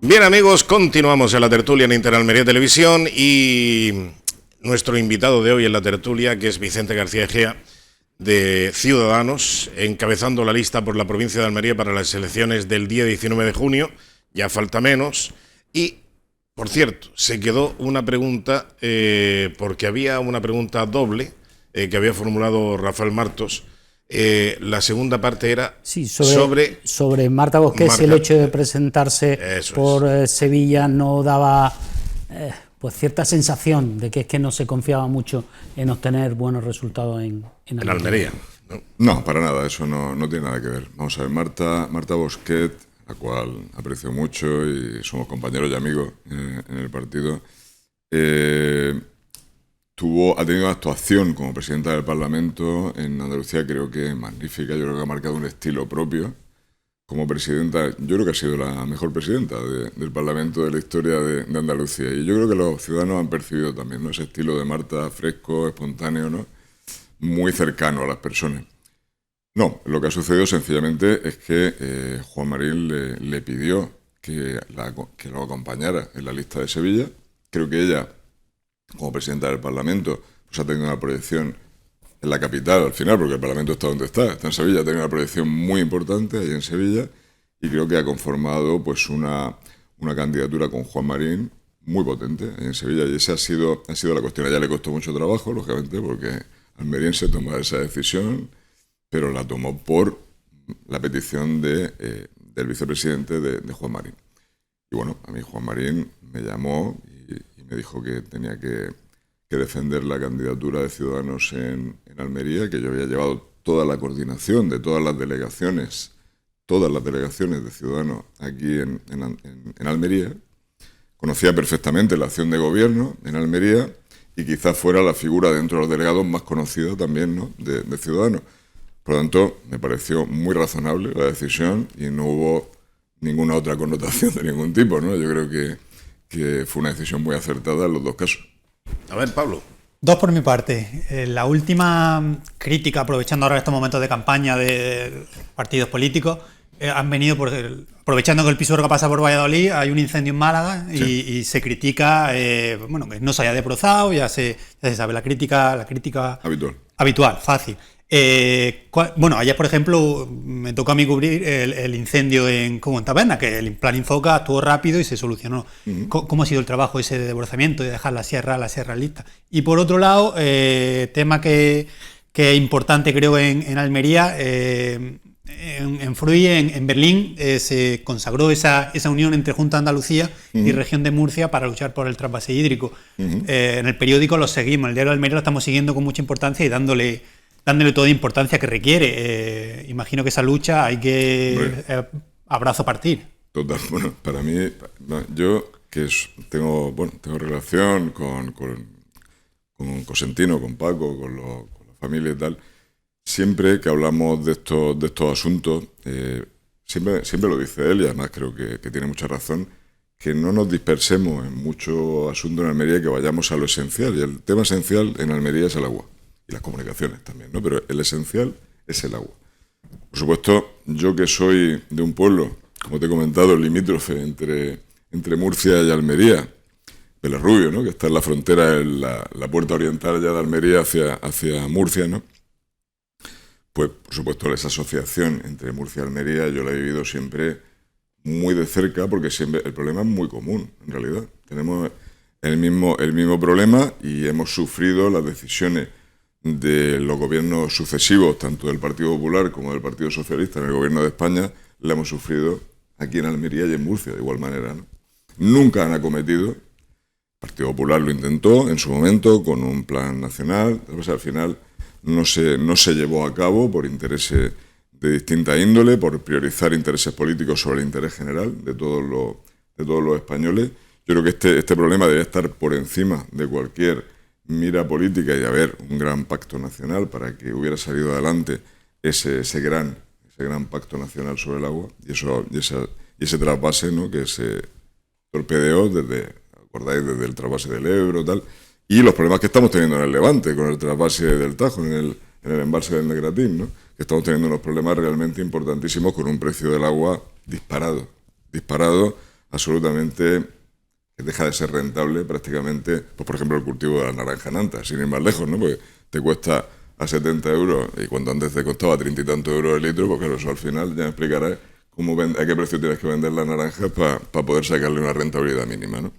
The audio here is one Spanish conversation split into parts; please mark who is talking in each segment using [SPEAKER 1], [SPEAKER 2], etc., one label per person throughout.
[SPEAKER 1] Bien, amigos, continuamos en la tertulia en Interalmería Televisión y nuestro invitado de hoy en la tertulia, que es Vicente García Egea, de Ciudadanos, encabezando la lista por la provincia de Almería para las elecciones del día 19 de junio, ya falta menos. Y, por cierto, se quedó una pregunta, porque había una pregunta doble que había formulado Rafael Martos. La segunda parte era
[SPEAKER 2] sí, sobre Marta Bosquet, si el hecho de presentarse por Sevilla no daba pues cierta sensación de que es que no se confiaba mucho en obtener buenos resultados en
[SPEAKER 1] Almería.
[SPEAKER 3] No, para nada, eso no tiene nada que ver. Vamos a ver, Marta Bosquet, la cual aprecio mucho y somos compañeros y amigos en el partido, ha tenido una actuación como presidenta del Parlamento en Andalucía, creo que magnífica. Yo creo que ha marcado un estilo propio como presidenta. Yo creo que ha sido la mejor presidenta del Parlamento de la historia de Andalucía. Y yo creo que los ciudadanos han percibido también, ¿no?, ese estilo de Marta, fresco, espontáneo, ¿no?, muy cercano a las personas. No, lo que ha sucedido sencillamente es que Juan Marín le pidió que lo acompañara en la lista de Sevilla. Creo que ella, como presidenta del Parlamento, pues ha tenido una proyección en la capital al final, porque el Parlamento está donde está en Sevilla, ha tenido una proyección muy importante ahí en Sevilla, y creo que ha conformado pues una candidatura con Juan Marín muy potente ahí en Sevilla, y esa ha sido la cuestión. A ella le costó mucho trabajo, lógicamente, porque almeriense tomó esa decisión, pero la tomó por la petición del vicepresidente de Juan Marín. Y bueno, a mí Juan Marín me llamó y me dijo que tenía que defender la candidatura de Ciudadanos en Almería, que yo había llevado toda la coordinación de todas las delegaciones de Ciudadanos aquí en Almería. Conocía perfectamente la acción de gobierno en Almería y quizás fuera la figura dentro de los delegados más conocida también, ¿no?, de Ciudadanos. Por lo tanto, me pareció muy razonable la decisión y no hubo ninguna otra connotación de ningún tipo, ¿no? Yo creo que fue una decisión muy acertada en los dos casos.
[SPEAKER 1] A ver, Pablo.
[SPEAKER 4] Dos por mi parte. La última crítica, aprovechando ahora estos momentos de campaña de partidos políticos, han venido aprovechando que el Pisuerga pasa por Valladolid, hay un incendio en Málaga y,
[SPEAKER 3] sí,
[SPEAKER 4] y se critica, que no se haya debrozado, ya se sabe, la crítica habitual, fácil. Ayer, por ejemplo, me tocó a mí cubrir el incendio en Taberna, que el plan Infoca actuó rápido y se solucionó.
[SPEAKER 3] Uh-huh.
[SPEAKER 4] ¿Cómo ha sido el trabajo ese de debrozamiento, de dejar la sierra lista? Y por otro lado, tema que es importante, creo, en Almería, en Fruy, en Berlín, se consagró esa unión entre Junta de Andalucía y Región de Murcia para luchar por el trasvase hídrico.
[SPEAKER 3] Uh-huh.
[SPEAKER 4] En el periódico lo seguimos, el diario de Almería lo estamos siguiendo con mucha importancia y dándole toda importancia que requiere. Imagino que esa lucha hay que abrazo partir.
[SPEAKER 3] Total, bueno, para mí, yo que tengo relación con Cosentino, con Paco, con la familia y tal, siempre que hablamos de estos asuntos, siempre lo dice él, y además creo que tiene mucha razón, que no nos dispersemos en muchos asuntos en Almería, que vayamos a lo esencial. Y el tema esencial en Almería es el agua. Y las comunicaciones también, ¿no? Pero el esencial es el agua. Por supuesto, yo que soy de un pueblo, como te he comentado, limítrofe entre Murcia y Almería, Belerrubio, ¿no?, que está en la frontera, en la puerta oriental ya de Almería hacia Murcia, ¿no? Pues, por supuesto, esa asociación entre Murcia y Almería yo la he vivido siempre muy de cerca, porque siempre el problema es muy común, en realidad. Tenemos el mismo problema y hemos sufrido las decisiones de los gobiernos sucesivos, tanto del Partido Popular como del Partido Socialista en el gobierno de España, la hemos sufrido aquí en Almería y en Murcia de igual manera, ¿no? Nunca han acometido. El Partido Popular lo intentó en su momento con un plan nacional, pues al final no se llevó a cabo por intereses de distinta índole, por priorizar intereses políticos sobre el interés general de todos los españoles. Yo creo que este problema debe estar por encima de cualquier mira política y haber un gran pacto nacional para que hubiera salido adelante ese gran pacto nacional sobre el agua y ese trasvase, ¿no?, que se torpedeó desde el trasvase del Ebro, tal, y los problemas que estamos teniendo en el Levante con el trasvase del Tajo, en el embalse del Negratín, ¿no?, que estamos teniendo unos problemas realmente importantísimos con un precio del agua disparado absolutamente, que deja de ser rentable prácticamente, pues por ejemplo el cultivo de la naranja nanta, sin ir más lejos, ¿no? Porque te cuesta a 70 euros y cuando antes te costaba 30 y tantos euros el litro, pues claro, eso al final ya me explicarás a qué precio tienes que vender las naranjas para poder sacarle una rentabilidad mínima, ¿no? O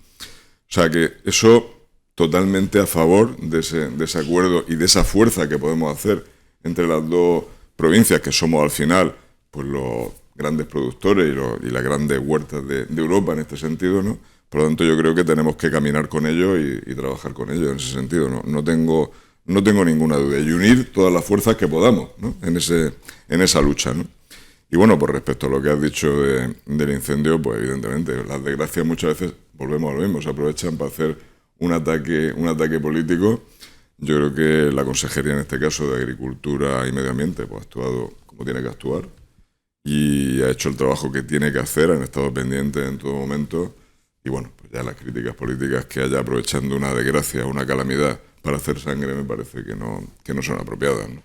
[SPEAKER 3] sea que eso totalmente a favor de ese acuerdo y de esa fuerza que podemos hacer entre las dos provincias, que somos al final pues los grandes productores y las grandes huertas de Europa en este sentido, ¿no? Por lo tanto, yo creo que tenemos que caminar con ellos y trabajar con ellos en ese sentido, ¿no? No tengo ninguna duda. Y unir todas las fuerzas que podamos, ¿no? en esa lucha, ¿no? Y bueno, por respecto a lo que has dicho del incendio, pues evidentemente las desgracias muchas veces, volvemos a lo mismo, se aprovechan para hacer un ataque político. Yo creo que la Consejería, en este caso de Agricultura y Medio Ambiente, pues ha actuado como tiene que actuar y ha hecho el trabajo que tiene que hacer, han estado pendientes en todo momento. Y bueno, pues ya las críticas políticas que haya aprovechando una desgracia, una calamidad para hacer sangre, me parece que no son apropiadas, ¿no?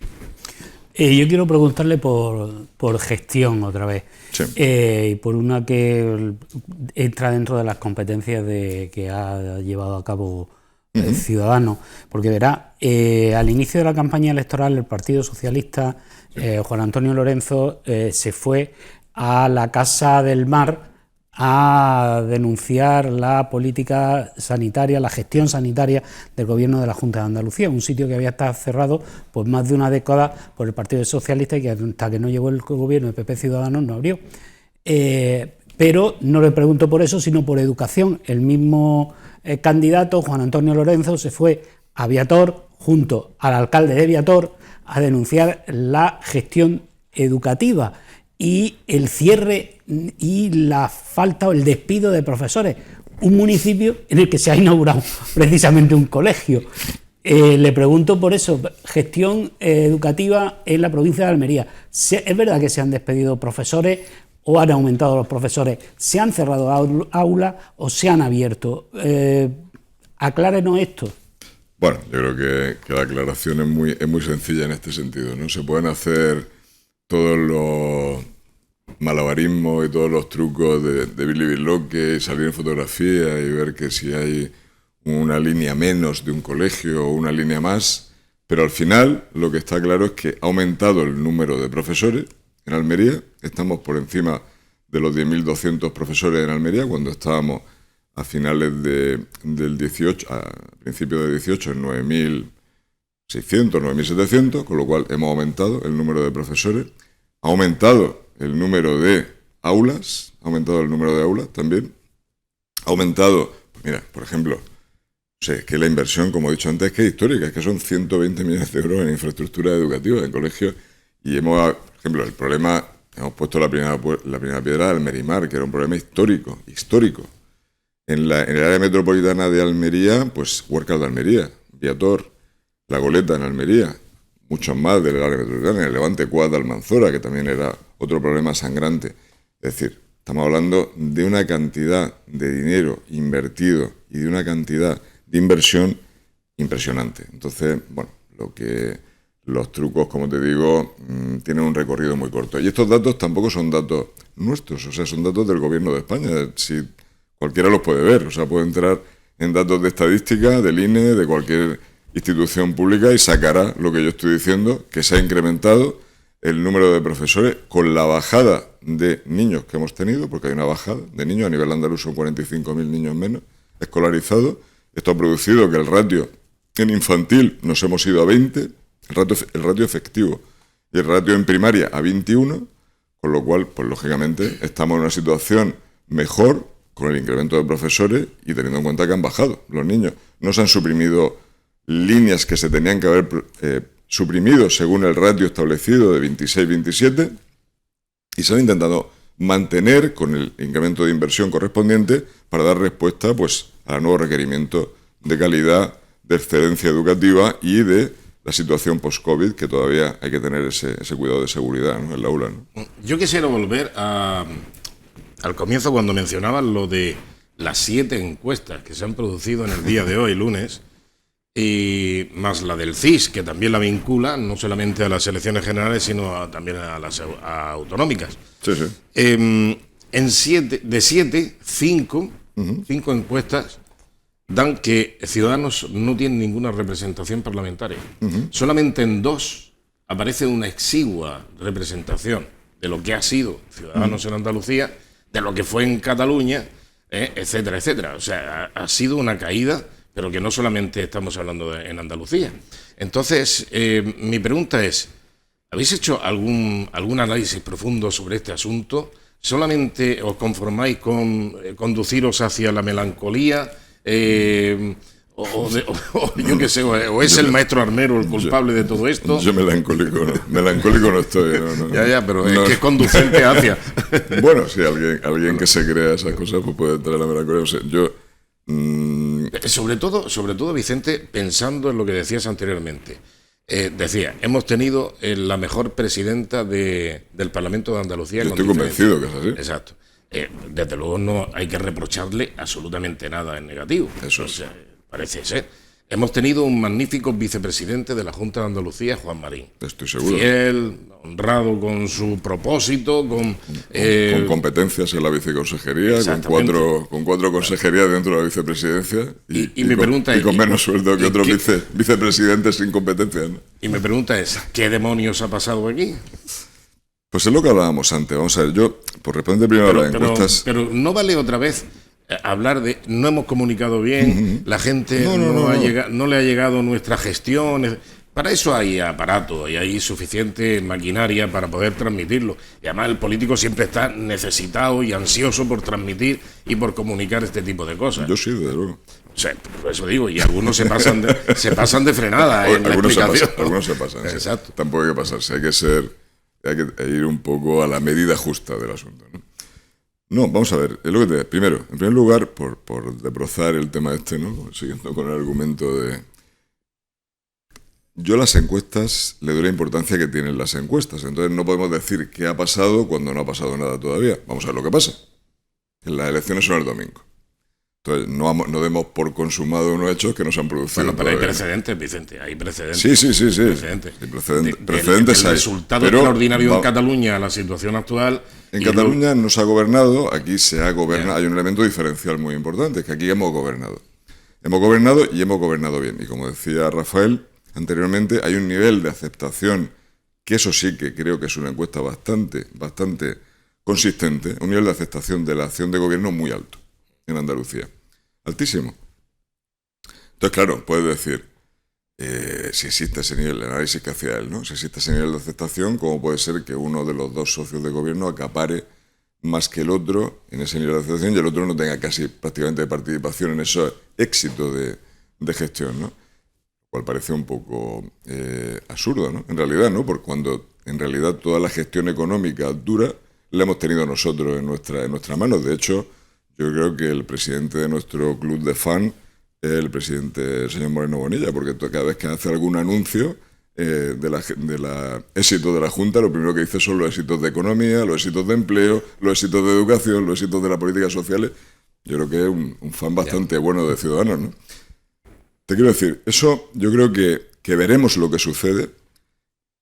[SPEAKER 2] Yo quiero preguntarle por gestión otra vez,
[SPEAKER 3] sí.
[SPEAKER 2] Y por una que entra dentro de las competencias que ha llevado a cabo Ciudadanos, porque verá, al inicio de la campaña electoral el Partido Socialista, Juan Antonio Lorenzo, se fue a la Casa del Mar a denunciar la política sanitaria, la gestión sanitaria del gobierno de la Junta de Andalucía, un sitio que había estado cerrado pues más de una década por el Partido Socialista y que hasta que no llegó el gobierno de PP Ciudadanos no abrió. Pero no le pregunto por eso, sino por educación. El mismo candidato, Juan Antonio Lorenzo, se fue a Viator junto al alcalde de Viator a denunciar la gestión educativa y el cierre y la falta o el despido de profesores. Un municipio en el que se ha inaugurado precisamente un colegio. Le pregunto por eso, gestión educativa en la provincia de Almería. ¿Es verdad que se han despedido profesores o han aumentado los profesores? ¿Se han cerrado aulas o se han abierto? Aclárenos esto.
[SPEAKER 3] Bueno, yo creo que la aclaración es muy sencilla en este sentido, ¿no? Se pueden hacer todos los malabarismos y todos los trucos de Billy Birloque y salir en fotografía y ver que si hay una línea menos de un colegio o una línea más, pero al final lo que está claro es que ha aumentado el número de profesores en Almería. Estamos por encima de los 10.200 profesores en Almería, cuando estábamos a finales del 18, a principios del 18, en 9.600, 9.700, con lo cual hemos aumentado el número de profesores. Ha aumentado el número de aulas, también. Ha aumentado, pues mira, por ejemplo, que la inversión, como he dicho antes, que es histórica, es que son 120 millones de euros en infraestructura educativa, en colegios, y por ejemplo, el problema, hemos puesto la primera piedra de Almerimar, que era un problema histórico. En el área metropolitana de Almería, pues Huércal de Almería, Viator, La Goleta en Almería, muchos más del área metropolitana, en el Levante Cuad de Almanzora, que también era otro problema sangrante. Es decir, estamos hablando de una cantidad de dinero invertido y de una cantidad de inversión impresionante. Entonces, bueno, los trucos, como te digo, tienen un recorrido muy corto. Y estos datos tampoco son datos nuestros, o sea, son datos del Gobierno de España. Si cualquiera los puede ver, o sea, puede entrar en datos de estadística, del INE, de cualquier institución pública y sacará lo que yo estoy diciendo, que se ha incrementado el número de profesores con la bajada de niños que hemos tenido, porque hay una bajada de niños, a nivel andaluz son 45.000 niños menos escolarizados. Esto ha producido que el ratio en infantil nos hemos ido a 20, el ratio efectivo, y el ratio en primaria a 21, con lo cual, pues lógicamente, estamos en una situación mejor con el incremento de profesores y teniendo en cuenta que han bajado los niños. No se han suprimido líneas que se tenían que haber suprimido según el ratio establecido de 26-27 y se han intentado mantener con el incremento de inversión correspondiente para dar respuesta pues a los nuevos requerimientos de calidad, de excelencia educativa y de la situación post-COVID, que todavía hay que tener ese cuidado de seguridad, ¿no?, en el aula, ¿no?
[SPEAKER 1] Yo quisiera volver al comienzo cuando mencionaban lo de las 7 encuestas que se han producido en el día de hoy, lunes, y más la del CIS, que también la vincula no solamente a las elecciones generales, sino también a las autonómicas.
[SPEAKER 3] Sí, sí.
[SPEAKER 1] En de 7, 5 encuestas dan que Ciudadanos no tiene ninguna representación parlamentaria. Solamente en 2 aparece una exigua representación de lo que ha sido Ciudadanos en Andalucía, de lo que fue en Cataluña, etcétera, etcétera. O sea, ha sido una caída, pero que no solamente estamos hablando en Andalucía. Entonces, mi pregunta es, ¿habéis hecho algún análisis profundo sobre este asunto? ¿Solamente os conformáis con conduciros hacia la melancolía? Yo qué sé, o es el maestro armero el culpable de todo esto.
[SPEAKER 3] Yo melancólico no estoy. No.
[SPEAKER 1] Ya, pero es que es conducente hacia.
[SPEAKER 3] Bueno, si alguien que se crea esas cosas, pues puede entrar a la melancolía. O sea, yo.
[SPEAKER 1] Sobre todo, Vicente, pensando en lo que decías anteriormente. Decía, hemos tenido la mejor presidenta del Parlamento de Andalucía.
[SPEAKER 3] Yo estoy convencido que es así.
[SPEAKER 1] Exacto. Desde luego no hay que reprocharle absolutamente nada en negativo.
[SPEAKER 3] Eso es.
[SPEAKER 1] O sea, parece ser. Hemos tenido un magnífico vicepresidente de la Junta de Andalucía, Juan Marín.
[SPEAKER 3] Estoy seguro.
[SPEAKER 1] Fiel, honrado con su propósito, con
[SPEAKER 3] competencias en la viceconsejería, con 4 consejerías dentro de la vicepresidencia
[SPEAKER 1] y mi pregunta es,
[SPEAKER 3] con menos sueldo que otros vicepresidentes sin competencias, ¿no?
[SPEAKER 1] Y mi pregunta es, ¿qué demonios ha pasado aquí?
[SPEAKER 3] Pues es lo que hablábamos antes. Vamos a ver, yo, por responder primero a las encuestas...
[SPEAKER 1] Pero no vale otra vez hablar de no hemos comunicado bien, la gente no le ha llegado nuestra gestión. Para eso hay aparato y hay suficiente maquinaria para poder transmitirlo. Y además el político siempre está necesitado y ansioso por transmitir y por comunicar este tipo de cosas.
[SPEAKER 3] Yo sí, desde luego.
[SPEAKER 1] O sea, por eso digo, y algunos se pasan de frenada en la explicación.
[SPEAKER 3] Algunos se pasan.
[SPEAKER 1] Exacto.
[SPEAKER 3] Sí. Tampoco hay que pasarse, hay que ir un poco a la medida justa del asunto, ¿no? No, vamos a ver, es lo que primero, en primer lugar, por desbrozar el tema ¿no? Siguiendo con el argumento de... Yo a las encuestas le doy la importancia que tienen las encuestas, entonces no podemos decir qué ha pasado cuando no ha pasado nada todavía. Vamos a ver lo que pasa. Las elecciones son el domingo. Entonces no demos por consumado unos hechos que no se han producido.
[SPEAKER 1] Bueno, pero hay precedentes, Vicente, hay precedentes.
[SPEAKER 3] Sí. Precedentes
[SPEAKER 1] el resultado extraordinario en Cataluña, la situación actual...
[SPEAKER 3] En Cataluña no se ha gobernado, aquí se ha gobernado. Hay un elemento diferencial muy importante, es que aquí hemos gobernado. Hemos gobernado y hemos gobernado bien. Y como decía Rafael anteriormente, hay un nivel de aceptación, que eso sí que creo que es una encuesta bastante consistente, un nivel de aceptación de la acción de gobierno muy alto en Andalucía. Altísimo. Entonces, claro, puedes decir, si existe ese nivel, el análisis que hacía él, ¿no? Si existe ese nivel de aceptación, ¿cómo puede ser que uno de los 2 socios de gobierno acapare más que el otro en ese nivel de aceptación y el otro no tenga casi prácticamente participación en ese éxito de gestión, ¿no? Lo cual parece un poco absurdo, ¿no? En realidad, ¿no? Porque cuando en realidad toda la gestión económica dura la hemos tenido nosotros en nuestras manos. De hecho, yo creo que el presidente de nuestro club de fan es el presidente, el señor Moreno Bonilla, porque cada vez que hace algún anuncio de la éxito de la Junta, lo primero que dice son los éxitos de economía, los éxitos de empleo, los éxitos de educación, los éxitos de las políticas sociales. Yo creo que es un fan bastante bueno de Ciudadanos, ¿no? Te quiero decir, eso yo creo que veremos lo que sucede,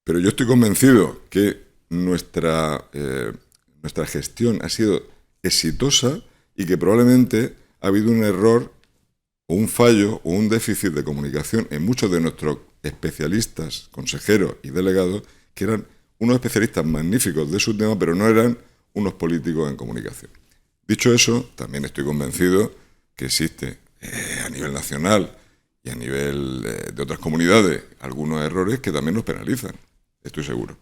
[SPEAKER 3] pero yo estoy convencido que nuestra gestión ha sido exitosa y que probablemente ha habido un error o un fallo o un déficit de comunicación en muchos de nuestros especialistas, consejeros y delegados, que eran unos especialistas magníficos de su tema, pero no eran unos políticos en comunicación. Dicho eso, también estoy convencido que existe a nivel nacional y a nivel de otras comunidades algunos errores que también nos penalizan, estoy seguro.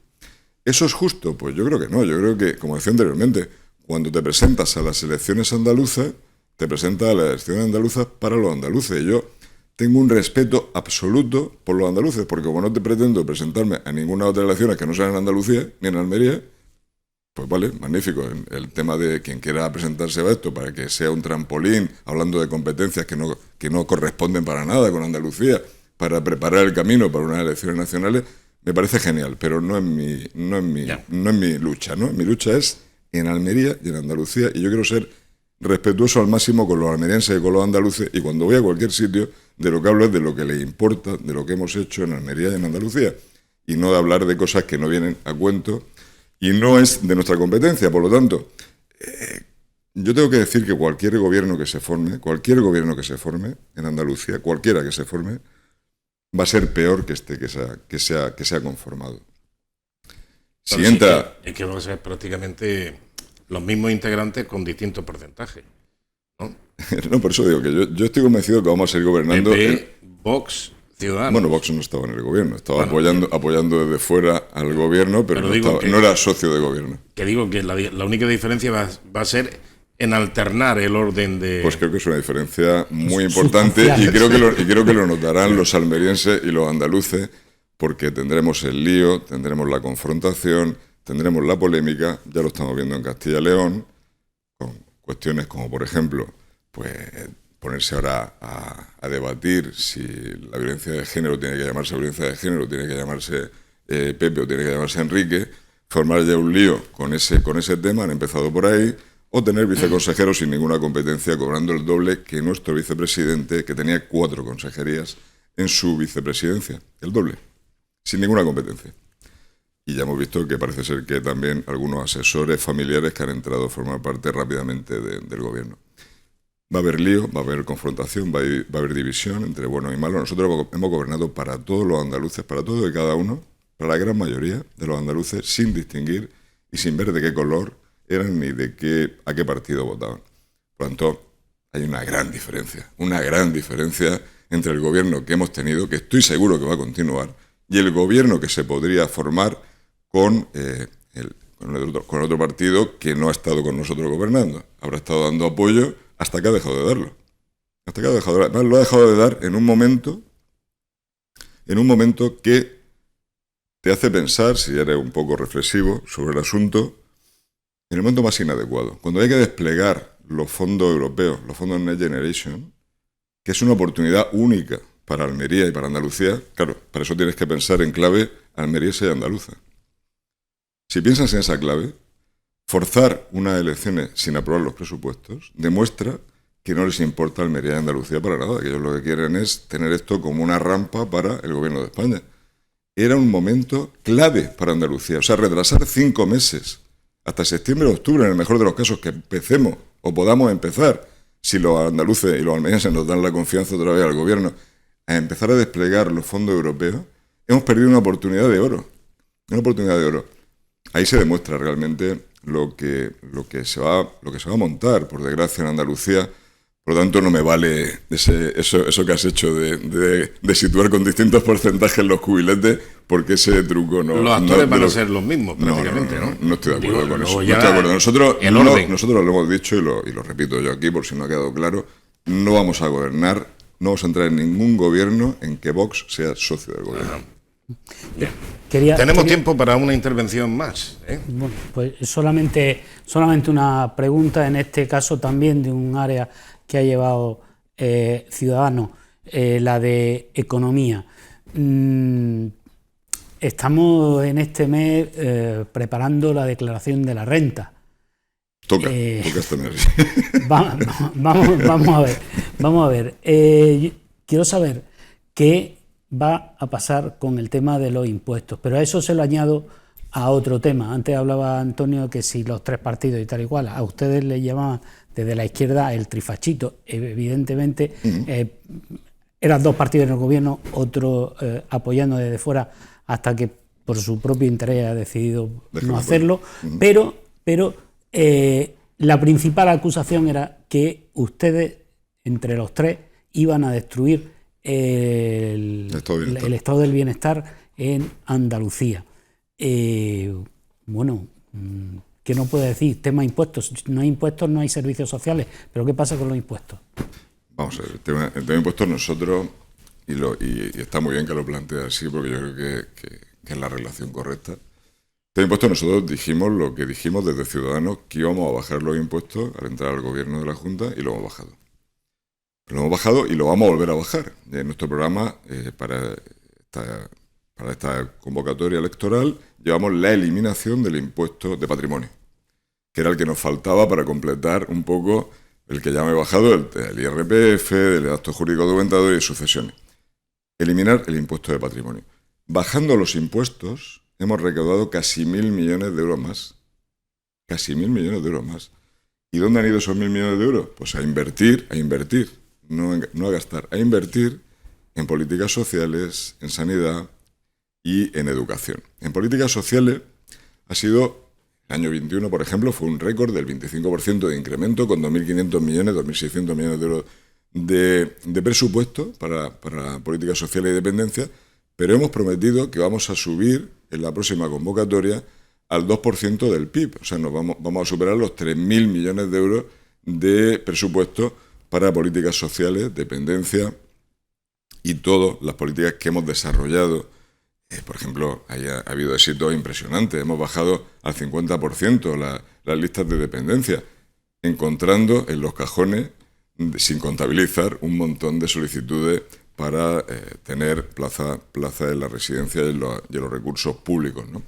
[SPEAKER 3] ¿Eso es justo? Pues yo creo que no. Yo creo que, como decía anteriormente, cuando te presentas a las elecciones andaluzas, te presentas a las elecciones andaluzas para los andaluces. Y yo tengo un respeto absoluto por los andaluces, porque como no te pretendo presentarme a ninguna otra elección que no sea en Andalucía ni en Almería, pues vale, magnífico. El tema de quien quiera presentarse a esto para que sea un trampolín, hablando de competencias que no corresponden para nada con Andalucía, para preparar el camino para unas elecciones nacionales, me parece genial, pero no es mi lucha, ¿no? Mi lucha es en Almería y en Andalucía, y yo quiero ser respetuoso al máximo con los almerienses y con los andaluces, y cuando voy a cualquier sitio, de lo que hablo es de lo que les importa, de lo que hemos hecho en Almería y en Andalucía, y no de hablar de cosas que no vienen a cuento y no es de nuestra competencia. Por lo tanto, yo tengo que decir que cualquier gobierno que se forme en Andalucía, cualquiera que se forme, va a ser peor que este que se ha conformado. Si
[SPEAKER 1] sí,
[SPEAKER 3] entra...
[SPEAKER 1] Es que van a ser prácticamente los mismos integrantes con distintos porcentajes, ¿no?
[SPEAKER 3] No, por eso digo que yo estoy convencido que vamos a seguir gobernando...
[SPEAKER 1] PP, Vox, Ciudadanos.
[SPEAKER 3] Bueno, Vox no estaba en el gobierno, estaba apoyando desde fuera al gobierno, pero no era socio de gobierno.
[SPEAKER 1] Que digo que la única diferencia va a ser en alternar el orden de...
[SPEAKER 3] Pues creo que es una diferencia muy importante y creo que lo notarán los almerienses y los andaluces, porque tendremos el lío, tendremos la confrontación, tendremos la polémica, ya lo estamos viendo en Castilla y León, con cuestiones como, por ejemplo, pues ponerse ahora a debatir si la violencia de género tiene que llamarse violencia de género, tiene que llamarse Pepe o tiene que llamarse Enrique, formar ya un lío con ese tema, han empezado por ahí, o tener viceconsejeros sin ninguna competencia, cobrando el doble que nuestro vicepresidente, que tenía 4 consejerías en su vicepresidencia, el doble, sin ninguna competencia. Y ya hemos visto que parece ser que también algunos asesores familiares que han entrado a formar parte rápidamente del gobierno. Va a haber lío, va a haber confrontación, va a haber división entre buenos y malos. Nosotros hemos gobernado para todos los andaluces, para todos y cada uno, para la gran mayoría de los andaluces, sin distinguir y sin ver de qué color eran ni a qué partido votaban. Por lo tanto, hay una gran diferencia entre el gobierno que hemos tenido, que estoy seguro que va a continuar, y el gobierno que se podría formar con el otro partido que no ha estado con nosotros gobernando. Habrá estado dando apoyo hasta que ha dejado de darlo. Además, lo ha dejado de dar en un momento que te hace pensar, si eres un poco reflexivo sobre el asunto, en el momento más inadecuado. Cuando hay que desplegar los fondos europeos, los fondos Next Generation, que es una oportunidad única para Almería y para Andalucía, claro, para eso tienes que pensar en clave almeriense y andaluza. Si piensas en esa clave, forzar unas elecciones sin aprobar los presupuestos demuestra que no les importa Almería y Andalucía para nada, que ellos lo que quieren es tener esto como una rampa para el gobierno de España. Era un momento clave para Andalucía, o sea, retrasar 5 meses, hasta septiembre o octubre, en el mejor de los casos, que empecemos o podamos empezar, si los andaluces y los almerienses nos dan la confianza otra vez al gobierno, a empezar a desplegar los fondos europeos, hemos perdido una oportunidad de oro. Ahí se demuestra realmente lo que se va a montar, por desgracia, en Andalucía. Por lo tanto, no me vale eso que has hecho de situar con distintos porcentajes los cubiletes, porque ese truco no...
[SPEAKER 1] Los actores van a ser los mismos, prácticamente, ¿no?
[SPEAKER 3] No estoy de acuerdo con eso. No estoy de acuerdo. Nosotros lo hemos dicho y lo repito yo aquí, por si no ha quedado claro, no vamos a gobernar, no vamos a entrar en ningún gobierno en que Vox sea socio del gobierno.
[SPEAKER 1] Tenemos tiempo para una intervención más, ¿eh?
[SPEAKER 2] Bueno, pues solamente una pregunta, en este caso también de un área que ha llevado Ciudadanos, la de economía. Estamos en este mes preparando la declaración de la renta.
[SPEAKER 3] Toca este mes.
[SPEAKER 2] Vamos a ver. Quiero saber qué va a pasar con el tema de los impuestos, pero a eso se lo añado a otro tema. Antes hablaba Antonio que si los 3 partidos y tal y cual, a ustedes les llamaban desde la izquierda el trifachito. Evidentemente eran 2 partidos en el gobierno, otro apoyando desde fuera, hasta que por su propio interés ha decidido no hacerlo, pero la principal acusación era que ustedes, entre los 3, iban a destruir el estado del bienestar en Andalucía. Bueno, ¿qué no puede decir? Tema impuestos. No hay impuestos, no hay servicios sociales. ¿Pero qué pasa con los impuestos?
[SPEAKER 3] Vamos a ver, el tema de impuestos nosotros, y está muy bien que lo plantee así, porque yo creo que es la relación correcta. El tema de impuestos nosotros dijimos lo que dijimos desde Ciudadanos, que íbamos a bajar los impuestos al entrar al gobierno de la Junta, y lo hemos bajado. Lo hemos bajado y lo vamos a volver a bajar. En nuestro programa, para esta convocatoria electoral, llevamos la eliminación del impuesto de patrimonio, que era el que nos faltaba para completar un poco el que ya me he bajado, el IRPF, del acto jurídico documentado y de sucesiones. Eliminar el impuesto de patrimonio. Bajando los impuestos, hemos recaudado casi 1.000 millones de euros más. Casi 1.000 millones de euros más. ¿Y dónde han ido esos 1.000 millones de euros? Pues a invertir, no a gastar, a invertir en políticas sociales, en sanidad y en educación. En políticas sociales ha sido, el año 21, por ejemplo, fue un récord del 25% de incremento, con 2.500 millones, 2.600 millones de euros de presupuesto para políticas sociales y dependencia, pero hemos prometido que vamos a subir en la próxima convocatoria al 2% del PIB. O sea, vamos a superar los 3.000 millones de euros de presupuesto para políticas sociales, dependencia y todas las políticas que hemos desarrollado. Por ejemplo, ha habido éxitos impresionantes. Hemos bajado al 50% las listas de dependencia, encontrando en los cajones, sin contabilizar, un montón de solicitudes para tener plaza en la residencia y en los recursos públicos, ¿no?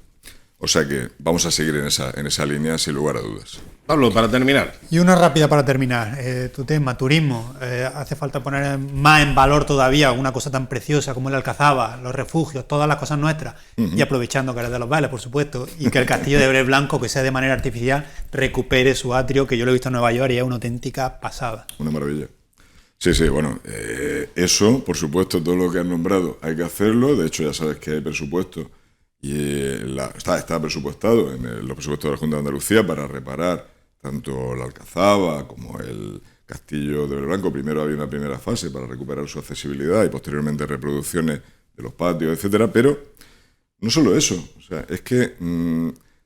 [SPEAKER 3] O sea que vamos a seguir en esa línea sin lugar a dudas.
[SPEAKER 1] Pablo, para terminar.
[SPEAKER 4] Y una rápida para terminar. Tu tema, turismo. Hace falta poner más en valor todavía una cosa tan preciosa como el Alcazaba, los refugios, todas las cosas nuestras. Y aprovechando que eres de los Bailes, por supuesto, y que el castillo de Brest Blanco, que sea de manera artificial, recupere su atrio, que yo lo he visto en Nueva York y es una auténtica pasada. Una
[SPEAKER 3] maravilla. Sí, bueno, eso, por supuesto, todo lo que has nombrado hay que hacerlo. De hecho, ya sabes que hay presupuesto y está presupuestado en los presupuestos de la Junta de Andalucía para reparar tanto la Alcazaba como el castillo de Brest Blanco. Primero había una primera fase para recuperar su accesibilidad y posteriormente reproducciones de los patios, etcétera. Pero no solo eso, o sea, es que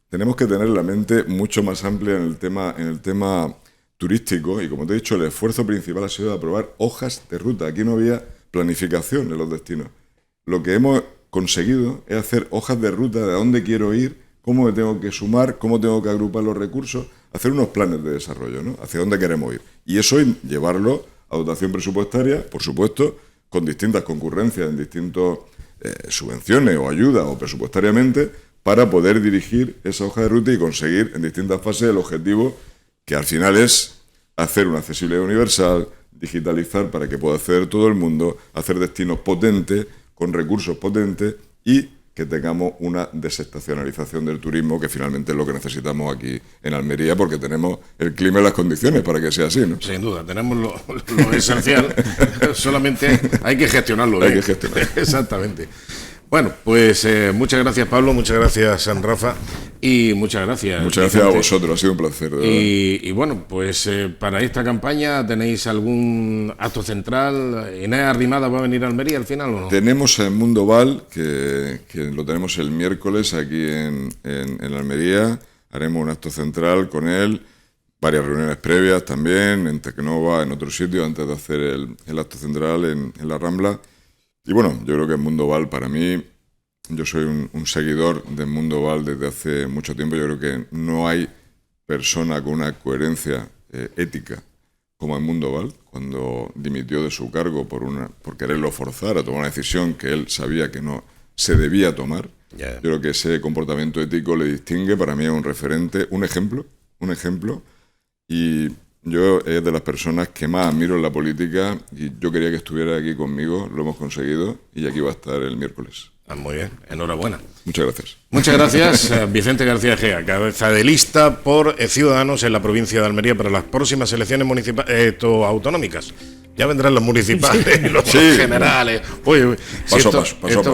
[SPEAKER 3] tenemos que tener la mente mucho más amplia en el tema turístico, y como te he dicho, el esfuerzo principal ha sido de aprobar hojas de ruta. Aquí no había planificación en los destinos. Lo que hemos conseguido es hacer hojas de ruta de a dónde quiero ir, cómo me tengo que sumar, cómo tengo que agrupar los recursos, hacer unos planes de desarrollo, ¿no? Hacia dónde queremos ir. Y eso llevarlo a dotación presupuestaria, por supuesto, con distintas concurrencias en distintas subvenciones o ayudas o presupuestariamente, para poder dirigir esa hoja de ruta y conseguir en distintas fases el objetivo, que al final es hacer una accesibilidad universal, digitalizar para que pueda acceder todo el mundo, hacer destinos potentes, con recursos potentes, y que tengamos una desestacionalización del turismo, que finalmente es lo que necesitamos aquí en Almería, porque tenemos el clima y las condiciones para que sea así, ¿no?
[SPEAKER 1] Sin duda, tenemos lo esencial, solamente hay que gestionarlo bien.
[SPEAKER 3] Hay que gestionarlo.
[SPEAKER 1] Exactamente. Bueno, pues muchas gracias, Pablo, muchas gracias, San Rafa, y muchas gracias.
[SPEAKER 3] Muchas gracias a vosotros, ha sido un placer.
[SPEAKER 1] Y bueno, pues para esta campaña, ¿tenéis algún acto central? ¿Inés Arrimada va a venir a Almería al final o no?
[SPEAKER 3] Tenemos en Mundo Val, que lo tenemos el miércoles aquí en Almería. Haremos un acto central con él, varias reuniones previas también, en Tecnova, en otro sitio, antes de hacer el acto central en la Rambla. Y bueno, yo creo que el Mundo Val, para mí, yo soy un seguidor del Mundo Val desde hace mucho tiempo. Yo creo que no hay persona con una coherencia ética como el Mundo Val, cuando dimitió de su cargo por quererlo forzar a tomar una decisión que él sabía que no se debía tomar. Yeah. Yo creo que ese comportamiento ético le distingue. Para mí es un referente, un ejemplo, y yo es de las personas que más admiro en la política, y yo quería que estuviera aquí conmigo, lo hemos conseguido, y aquí va a estar el miércoles.
[SPEAKER 1] Muy bien, enhorabuena.
[SPEAKER 3] Muchas gracias.
[SPEAKER 1] Muchas gracias, Vicente García Egea, cabeza de lista por Ciudadanos en la provincia de Almería para las próximas elecciones autonómicas. Ya vendrán los municipales, sí, los generales. Uy,
[SPEAKER 3] paso a paso.
[SPEAKER 1] Esto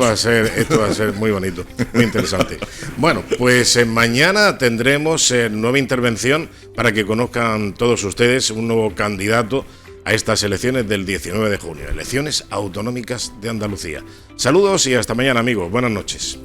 [SPEAKER 1] va a ser muy bonito, muy interesante. Bueno, pues mañana tendremos nueva intervención para que conozcan todos ustedes un nuevo candidato a estas elecciones del 19 de junio, elecciones autonómicas de Andalucía. Saludos y hasta mañana, amigos. Buenas noches.